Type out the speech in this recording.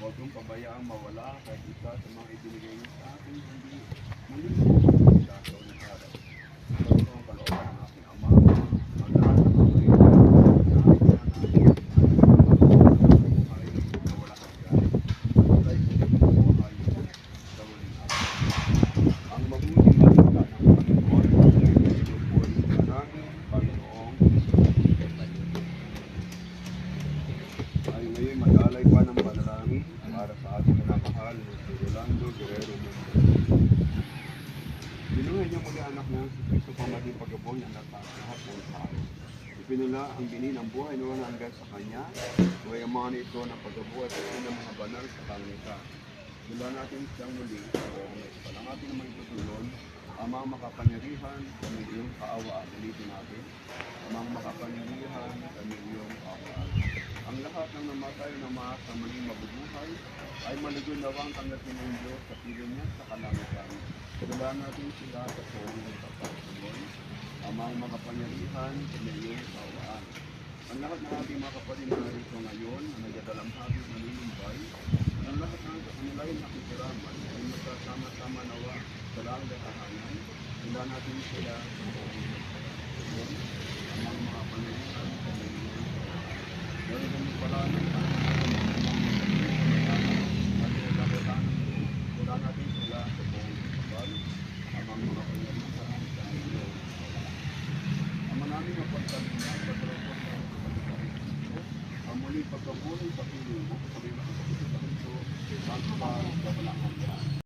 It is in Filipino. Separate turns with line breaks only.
Huwag kong pabayaang mawala kahit isa sa mga ibinigay niyo sa akin, hindi malimutan sa ng araw. Ito ang kalooban ng aking Ama, ang lahat ng mga buhay na wala hanggan. Patay ko ng buhay sa walang araw. Ang mabuting balita ng Panginoon ay pinupuri ka namin, Panginoong ay ngayon mag-alay pa ng panalangin para sa ating minamahal na si Rolando Guerrero Mundo. Binuhay niyo muli anak niya si Cristo pamating pagkabuhay ng lahat ng tao. Ipinula ang bini ng buhay na walang hanggan sa kanya. Huwag ang mga nito ng pagkabuhay at ng mga banal sa kanita. Dula natin siyang muli sa oras. Palangatin naman itutulon ang mga makapangyarihan kami iyong kaawaan. Ulitin natin. Ang mga makapangyarihan kami iyong kaawaan. Ang lahat ng namatay na sa muling mabubuhay ay malugunawang tanggapin ng Diyos sa piling niya sa kalangitan. Dula natin sila sa tuwing ng kapatuloy. Ang mga makapangyarihan kami iyong kaawaan. Ang lahat ng ating mga kapatid na narito ngayon na nagdadalamhati ng nilumbay, ang lahat ng kanilang nakikiraman ay magkasama-sama nawa sa langit at tahanan. Dula natin sila sa tuwing